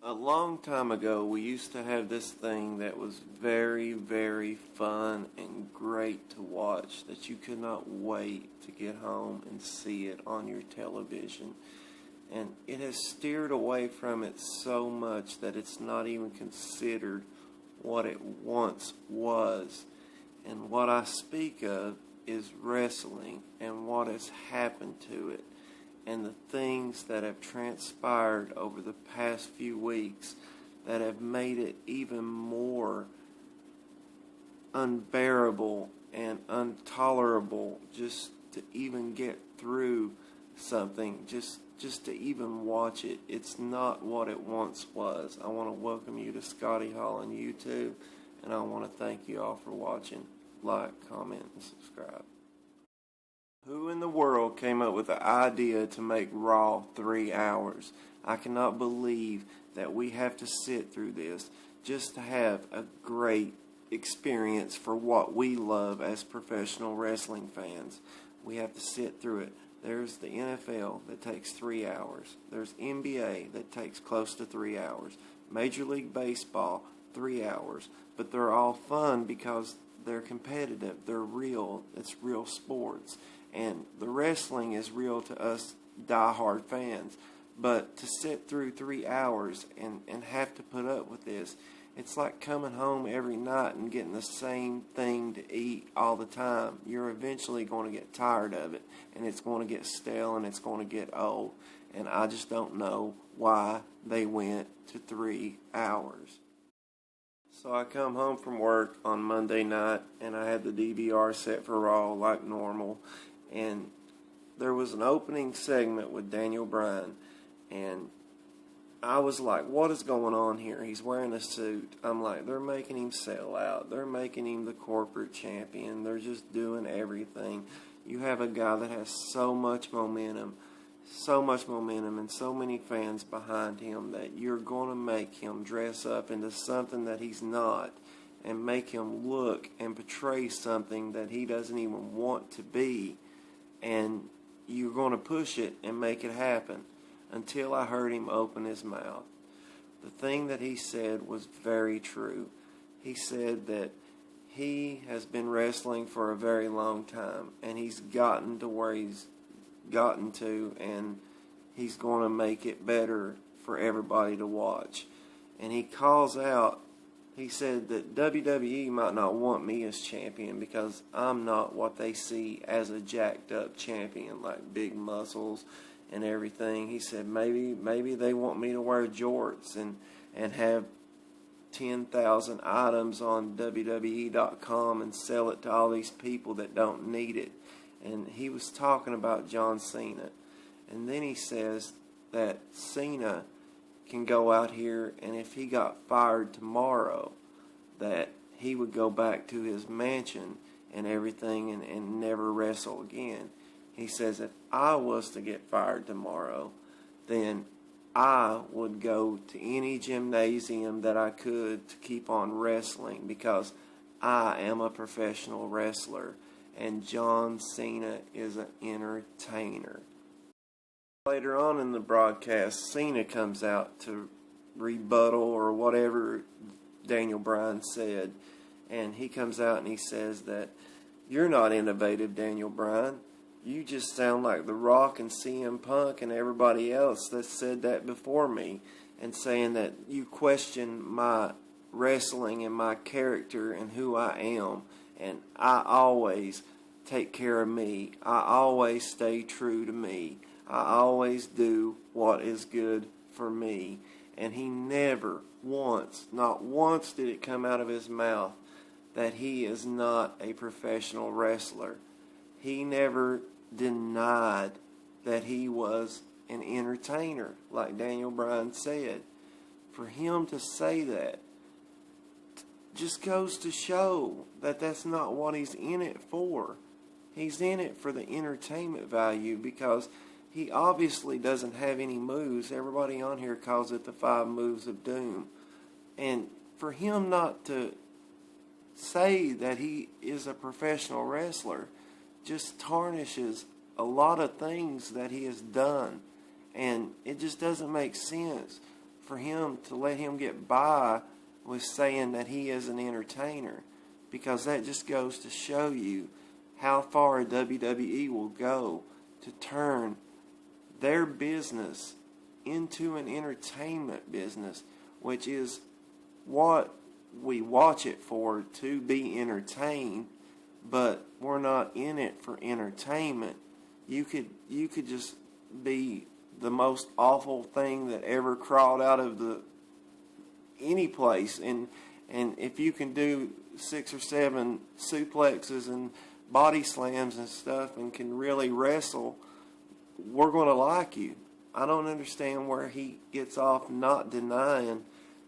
A long time ago, we used to have this thing that was very, very fun and great to watch that you could not wait to get home and see it on your television. And it has steered away from it so much that it's not even considered what it once was. And what I speak of is wrestling and what has happened to it, and the things that have transpired over the past few weeks that have made it even more unbearable and intolerable just to even get through something, just to even watch it. It's not what it once was. I want to welcome you to Scotty Hall on YouTube, and I want to thank you all for watching. Like, comment, and subscribe. Who in the world came up with the idea to make Raw 3 hours? I cannot believe that we have to sit through this just to have a great experience for what we love as professional wrestling fans. We have to sit through it. There's the NFL that takes 3 hours. There's NBA that takes close to 3 hours. Major League Baseball, 3 hours. But they're all fun because they're competitive. They're real. It's real sports. And the wrestling is real to us diehard fans. But to sit through 3 hours and have to put up with this, it's like coming home every night and getting the same thing to eat all the time. You're eventually going to get tired of it, and it's going to get stale, and it's going to get old. And I just don't know why they went to 3 hours. So I come home from work on Monday night, and I had the DVR set for Raw like normal. And there was an opening segment with Bryan, and I was like, what is going on here? He's wearing a suit. I'm like, they're making him sell out. They're making him the corporate champion. They're just doing everything. You have a guy that has so much momentum and so many fans behind him that you're going to make him dress up into something that he's not and make him look and portray something that he doesn't even want to be. And you're going to push it and make it happen until I heard him open his mouth. The thing that he said was very true. He said that he has been wrestling for a very long time, and he's gotten to where he's gotten to, and he's going to make it better for everybody to watch. And he calls out, he said that WWE might not want me as champion because I'm not what they see as a jacked up champion, like big muscles and everything. He said maybe they want me to wear jorts and have 10,000 items on WWE.com and sell it to all these people that don't need it. And he was talking about John Cena. And then he says that Cena can go out here, and if he got fired tomorrow, that he would go back to his mansion and everything and never wrestle again. He says if I was to get fired tomorrow, then I would go to any gymnasium that I could to keep on wrestling because I am a professional wrestler and John Cena is an entertainer. Later on in the broadcast, Cena comes out to rebuttal or whatever Bryan said, and he comes out and he says that you're not innovative, Bryan. You just sound like The Rock and CM Punk and everybody else that said that before me, and saying that you question my wrestling and my character and who I am, and I always take care of me. I always stay true to me. I always do what is good for me. And he never once, not once did it come out of his mouth that he is not a professional wrestler. He never denied that he was an entertainer, like Bryan said. For him to say that just goes to show that that's not what he's in it for. He's in it for the entertainment value because he obviously doesn't have any moves. Everybody on here calls it the 5 moves of doom. And for him not to say that he is a professional wrestler just tarnishes a lot of things that he has done. And it just doesn't make sense for him to let him get by with saying that he is an entertainer, because that just goes to show you how far WWE will go to turn their business into an entertainment business, which is what we watch it for, to be entertained, but we're not in it for entertainment. You could just be the most awful thing that ever crawled out of any place, and if you can do 6 or 7 suplexes and body slams and stuff and can really wrestle, we're going to like you. I don't understand where he gets off not denying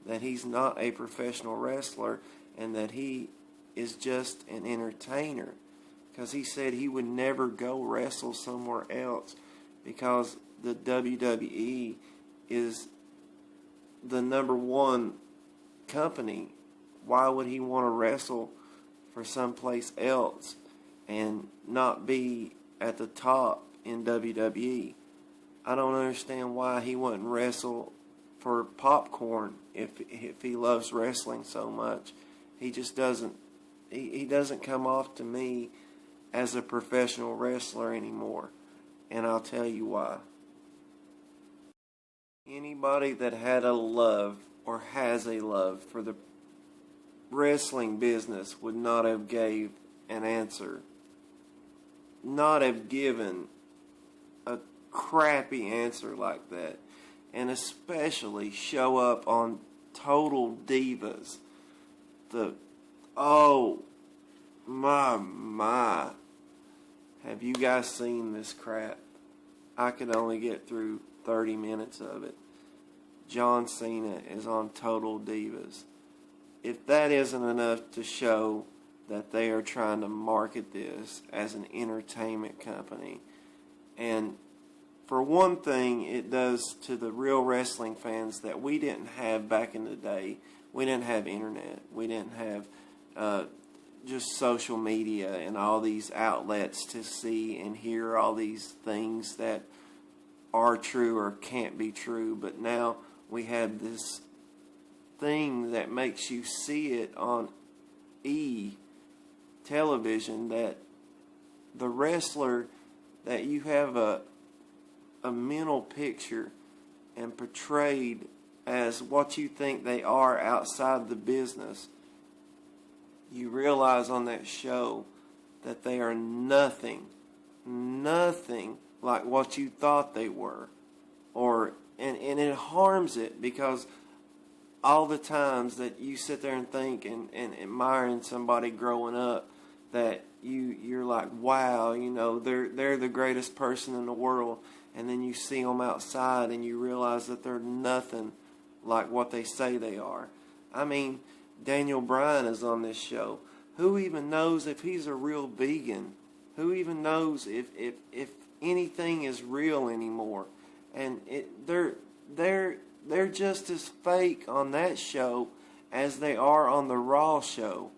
that he's not a professional wrestler and that he is just an entertainer, because he said he would never go wrestle somewhere else because the WWE is the #1 company. Why would he want to wrestle for someplace else and not be at the top in WWE? I don't understand why he wouldn't wrestle for popcorn if he loves wrestling so much. He just doesn't. He doesn't come off to me as a professional wrestler anymore, and I'll tell you why. Anybody that had a love or has a love for the wrestling business would not have gave an answer, not have given a crappy answer like that, and especially show up on Total Divas. Oh my, have you guys seen this crap? I could only get through 30 minutes of it. John Cena is on Total Divas. If that isn't enough to show that they are trying to market this as an entertainment company, and for one thing, it does to the real wrestling fans that we didn't have back in the day. We didn't have internet. We didn't have just social media and all these outlets to see and hear all these things that are true or can't be true. But now we have this thing that makes you see it on television, that the wrestler, that you have a mental picture and portrayed as what you think they are outside the business. You realize on that show that they are nothing like what you thought they were. And it harms it, because all the times that you sit there and think and admiring somebody growing up, that you're like, wow, you know, they're the greatest person in the world, and then you see them outside and you realize that they're nothing like what they say they are. I mean, Daniel Bryan is on this show. Who even knows if he's a real vegan? Who even knows if anything is real anymore? And they're just as fake on that show as they are on the Raw show.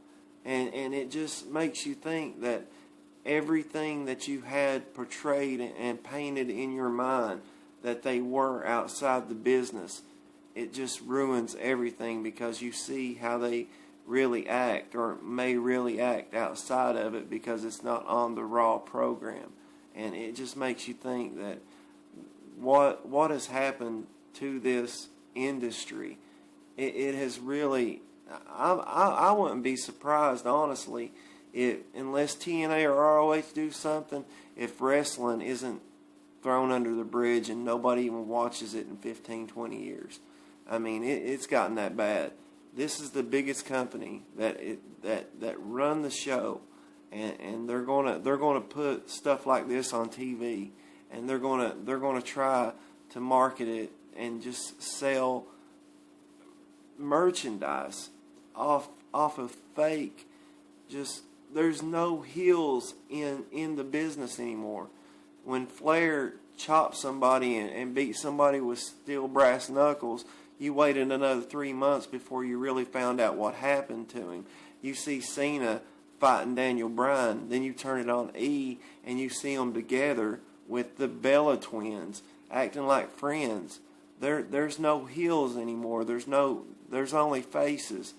And it just makes you think that everything that you had portrayed and painted in your mind that they were outside the business, it just ruins everything, because you see how they really act, or may really act outside of it, because it's not on the Raw program. And it just makes you think that what has happened to this industry. It has really, I wouldn't be surprised, honestly, unless TNA or ROH do something, if wrestling isn't thrown under the bridge and nobody even watches it in 15, 20 years. I mean, it's gotten that bad. This is the biggest company that run the show, and they're gonna put stuff like this on TV, and they're gonna try to market it and just sell merchandise off of fake. Just, there's no heels in the business anymore. When Flair chopped somebody and beat somebody with steel brass knuckles, you waited another 3 months before you really found out what happened to him. You see Cena fighting Daniel Bryan, then you turn it on and you see them together with the Bella twins acting like friends. There's no heels anymore. There's only faces.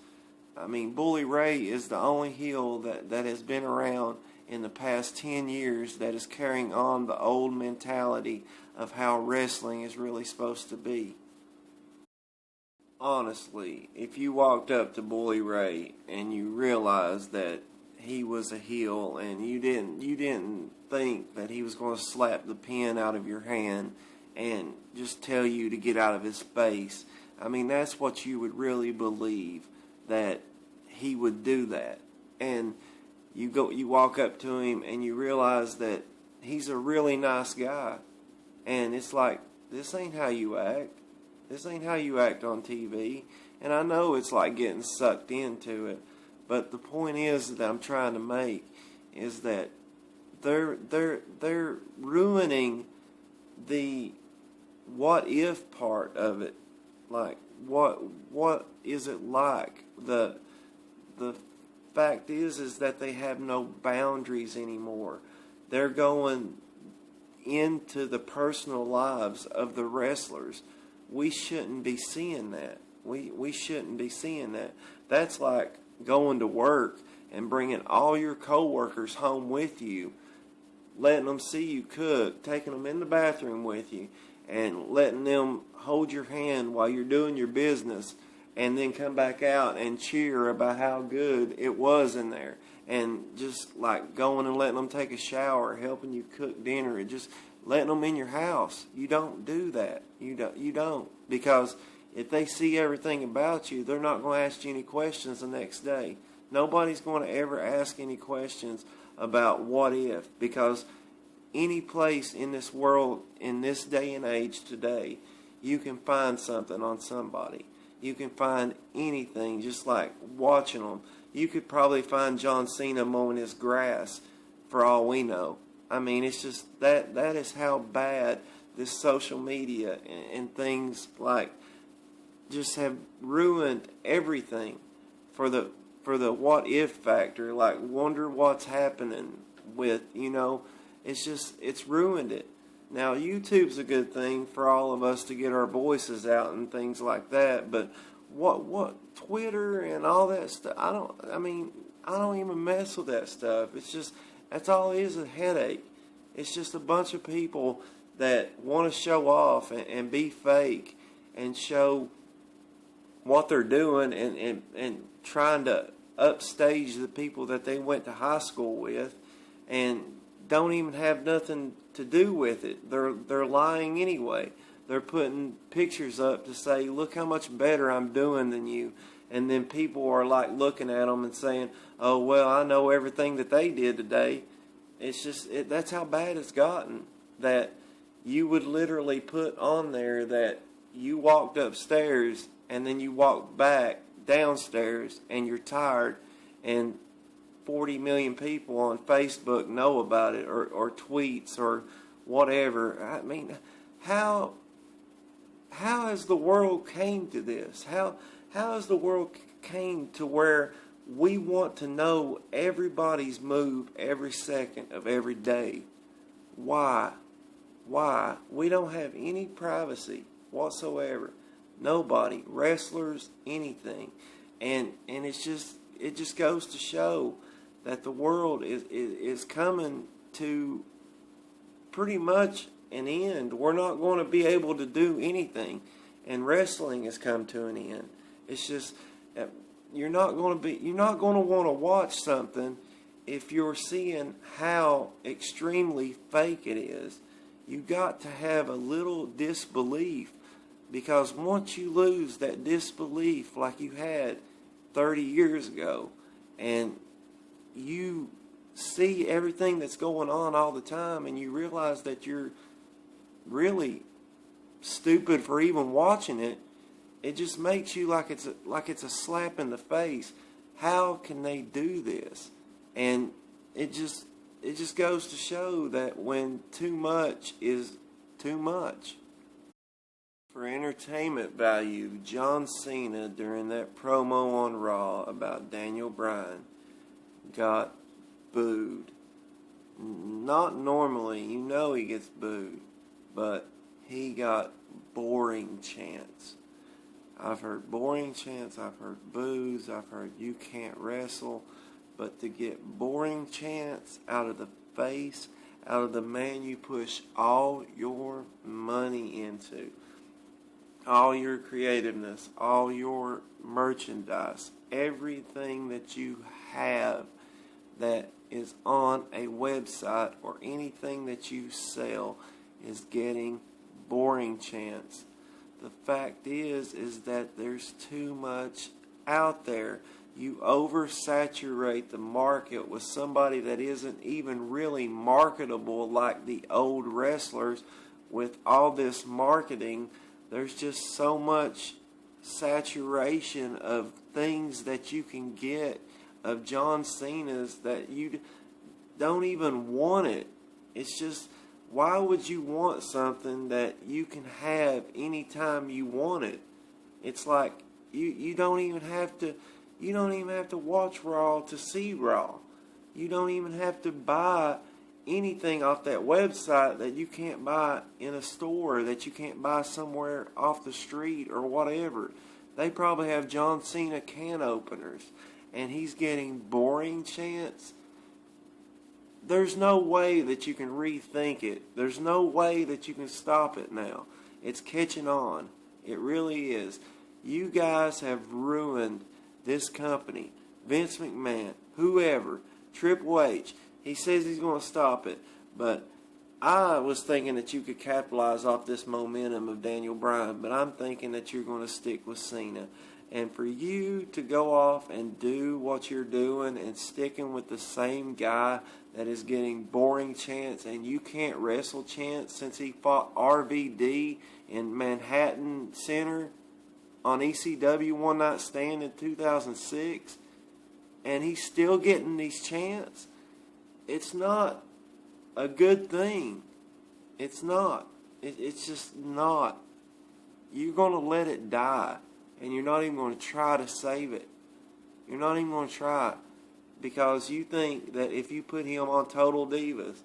I mean, Bully Ray is the only heel that has been around in the past 10 years that is carrying on the old mentality of how wrestling is really supposed to be. Honestly, if you walked up to Bully Ray and you realized that he was a heel and you didn't think that he was going to slap the pen out of your hand and just tell you to get out of his face, I mean, that's what you would really believe, that he would do that. And you walk up to him and you realize that he's a really nice guy, and it's like, this ain't how you act. This ain't how you act on TV. And I know it's like getting sucked into it, but the point is that I'm trying to make is that they're ruining the what if part of it. Like, what is it like? The fact is that they have no boundaries anymore. They're going into the personal lives of the wrestlers. We shouldn't be seeing that. We shouldn't be seeing that. That's like going to work and bringing all your coworkers home with you, letting them see you cook, taking them in the bathroom with you, and letting them hold your hand while you're doing your business, and then come back out and cheer about how good it was in there. And just like going and letting them take a shower, helping you cook dinner, and just letting them in your house. You don't do that. You don't. Because if they see everything about you, they're not going to ask you any questions the next day. Nobody's going to ever ask any questions about what if. Because any place in this world, in this day and age today, you can find something on somebody. You can find anything, just like watching them. You could probably find John Cena mowing his grass, for all we know. I mean, it's just that is how bad this social media and things like just have ruined everything for the what if factor. Like, wonder what's happening with, it's ruined it. Now, YouTube's a good thing for all of us to get our voices out and things like that, but what Twitter and all that stuff, I don't even mess with that stuff. It's just, that's all it is, a headache. It's just a bunch of people that want to show off and be fake and show what they're doing and trying to upstage the people that they went to high school with and don't even have nothing to do with it. They're lying anyway. They're putting pictures up to say, look how much better I'm doing than you. And then people are like looking at them and saying, oh, well, I know everything that they did today. It's just, that's how bad it's gotten, that you would literally put on there that you walked upstairs and then you walked back downstairs and you're tired, and 40 million people on Facebook know about it, or tweets or whatever. I mean, how has the world came to this? How has the world came to where we want to know everybody's move every second of every day? Why? We don't have any privacy whatsoever. Nobody, wrestlers, anything. And it just goes to show that the world is coming to pretty much an end. We're not going to be able to do anything, and wrestling has come to an end. It's just, you're not going to want to watch something if you're seeing how extremely fake it is. You got to have a little disbelief, because once you lose that disbelief like you had 30 years ago, and you see everything that's going on all the time, and you realize that you're really stupid for even watching it, it just makes you like it's a slap in the face. How can they do this? And it just goes to show that when too much is too much. For entertainment value, John Cena, during that promo on Raw about Daniel Bryan, got booed. Not normally, he gets booed, but he got boring chants. I've heard boring chants, I've heard boos, I've heard you can't wrestle, but to get boring chants out of the face, out of the man you push all your money into, all your creativeness, all your merchandise, everything that you have that is on a website or anything that you sell is getting boring chants. The fact is that there's too much out there. You oversaturate the market with somebody that isn't even really marketable like the old wrestlers. With all this marketing, there's just so much saturation of things that you can get of John Cena's that you don't even want it. It's just, why would you want something that you can have anytime you want it? It's like you don't even have to watch Raw to see Raw. You don't even have to buy anything off that website that you can't buy in a store, that you can't buy somewhere off the street or whatever. They probably have John Cena can openers, and he's getting boring chants. There's no way that you can rethink it. There's no way that you can stop it now. It's catching on. It really is. You guys have ruined this company. Vince McMahon, whoever, Triple H, he says he's going to stop it. But I was thinking that you could capitalize off this momentum of Daniel Bryan, but I'm thinking that you're going to stick with Cena. And for you to go off and do what you're doing and sticking with the same guy that is getting boring chants, and you can't wrestle chants since he fought RVD in Manhattan Center on ECW One Night Stand in 2006, and he's still getting these chants, it's not a good thing. It's not. It's just not. You're going to let it die, and you're not even going to try to save it. You're not even going to try, because you think that if you put him on Total Divas,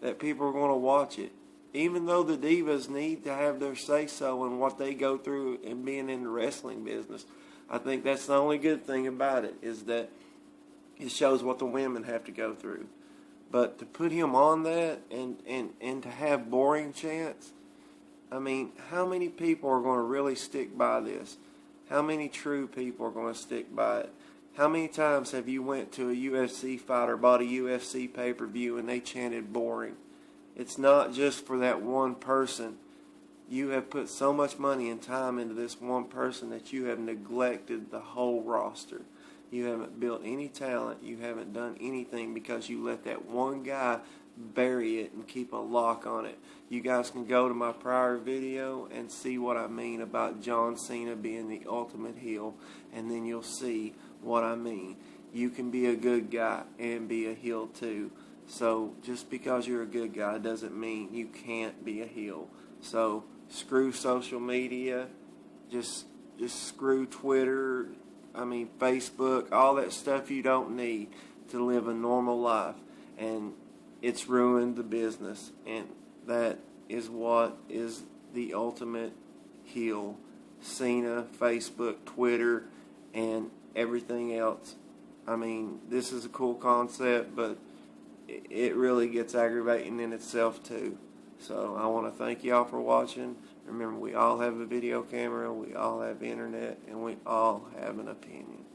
that people are going to watch it. Even though the Divas need to have their say-so in what they go through in being in the wrestling business, I think that's the only good thing about it, is that it shows what the women have to go through. But to put him on that and to have boring chants, I mean, how many people are going to really stick by this? How many true people are going to stick by it? How many times have you went to a UFC fight or bought a UFC pay-per-view and they chanted boring? It's not just for that one person. You have put so much money and time into this one person that you have neglected the whole roster. You haven't built any talent. You haven't done anything because you let that one guy bury it and keep a lock on it. You guys can go to my prior video and see what I mean about John Cena being the ultimate heel, and then you'll see what I mean. You can be a good guy and be a heel too. So just because you're a good guy doesn't mean you can't be a heel. So screw social media, just screw Twitter, Facebook, all that stuff you don't need to live a normal life. And it's ruined the business. And that is what is the ultimate heel. Cena, Facebook, Twitter, and everything else. This is a cool concept, but it really gets aggravating in itself too. So I want to thank y'all for watching. Remember, we all have a video camera, we all have internet, and we all have an opinion.